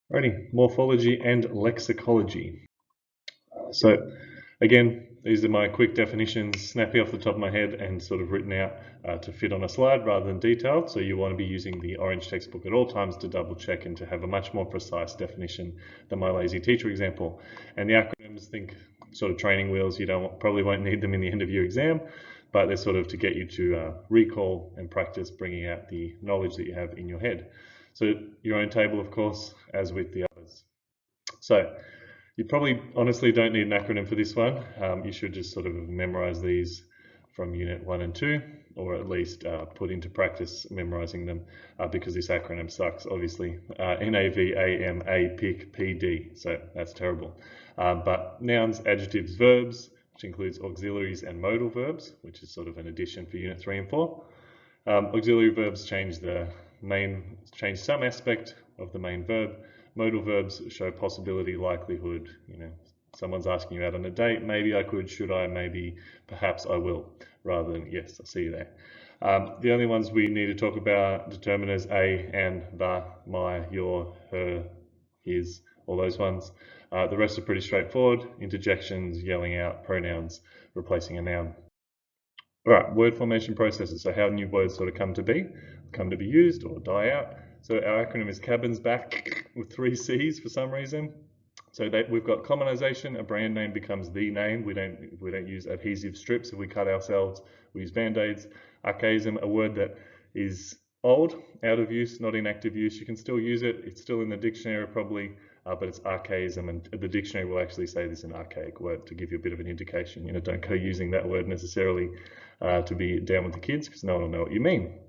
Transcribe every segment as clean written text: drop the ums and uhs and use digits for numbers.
Alrighty, morphology and lexicology. So again, these are my quick definitions, snappy off the top of my head and sort of written out to fit on a slide rather than detailed. So you want to be using the orange textbook at all times to double check and to have a much more precise definition than my lazy teacher example. And the acronyms, think sort of training wheels. You probably won't need them in the end of your exam, but they're sort of to get you to recall and practice bringing out the knowledge that you have in your head. So your own table, of course, as with the others. So you probably honestly don't need an acronym for this one. You should just sort of memorize these from Unit 1 and 2, or at least put into practice memorizing them because this acronym sucks, obviously. NAVAM, APIC, PD, so that's terrible. But nouns, adjectives, verbs, which includes auxiliaries and modal verbs, which is sort of an addition for Unit 3 and 4. Auxiliary verbs change some aspect of the main verb. Modal verbs show possibility, likelihood. You know, someone's asking you out on a date. Maybe I could, should I, maybe, perhaps I will, rather than yes, I'll see you there. The only ones we need to talk about, determiners, a, and, the, my, your, her, his, all those ones. The rest are pretty straightforward. Interjections, yelling out, pronouns, replacing a noun. All right, word formation processes. So how new words sort of come to be used or die out. So our acronym is Cabins back with 3 C's for some reason. So we've got commonisation. A brand name becomes the name. We don't use adhesive strips if we cut ourselves. We use band-aids. Archaism, a word that is old, out of use, not in active use. You can still use it. It's still in the dictionary probably, but it's archaism, and the dictionary will actually say this is an archaic word to give you a bit of an indication. You know, don't go using that word necessarily to be down with the kids because no one will know what you mean.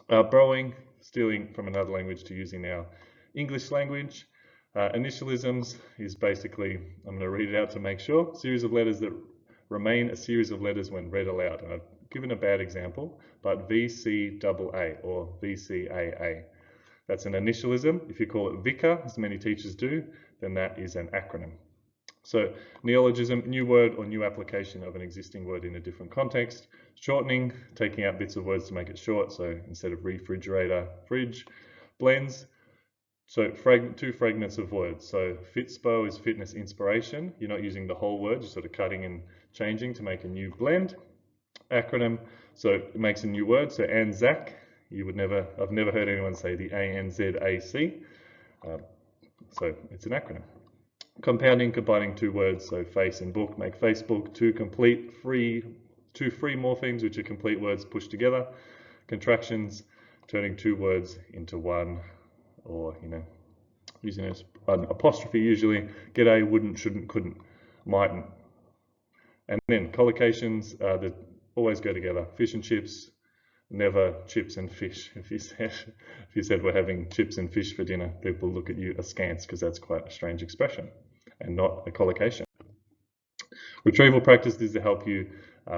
Borrowing, stealing from another language to using our English language. Initialisms is basically, I'm going to read it out to make sure, series of letters that remain a series of letters when read aloud. And I've given a bad example, but VCAA or VCAA. That's an initialism. If you call it vicar, as many teachers do, then that is an acronym. So neologism, new word or new application of an existing word in a different context. Shortening, taking out bits of words to make it short. So instead of refrigerator, fridge. Blends, so 2 fragments of words. So fitspo is fitness inspiration. You're not using the whole word, you're sort of cutting and changing to make a new blend. Acronym, so it makes a new word. So ANZAC, I've never heard anyone say the ANZAC. So it's an acronym. Compounding, combining 2 words, so face and book make Facebook. 2 free morphemes, which are complete words pushed together. Contractions, turning 2 words into one, or using an apostrophe usually. G'day, wouldn't, shouldn't, couldn't, mightn't. And then collocations that always go together. Fish and chips, never chips and fish. If you said we're having chips and fish for dinner, people look at you askance because that's quite a strange expression and not a collocation. Retrieval practice is to help you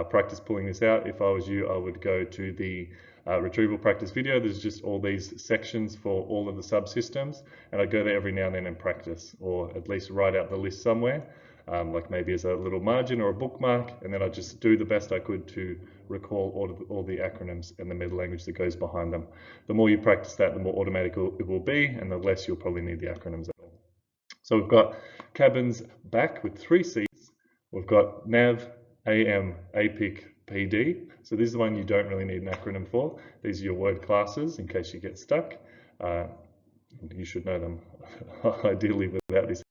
practice pulling this out. If I was you, I would go to the retrieval practice video. There's just all these sections for all of the subsystems, and I'd go there every now and then and practice, or at least write out the list somewhere, like maybe as a little margin or a bookmark, and then I'd just do the best I could to recall all the acronyms and the meta language that goes behind them. The more you practice that, the more automatic it will be, and the less you'll probably need the acronyms at all. So we've got cabins back with 3 C's. We've got NAV, AM, APIC, PD. So this is the one you don't really need an acronym for. These are your word classes in case you get stuck. You should know them ideally without this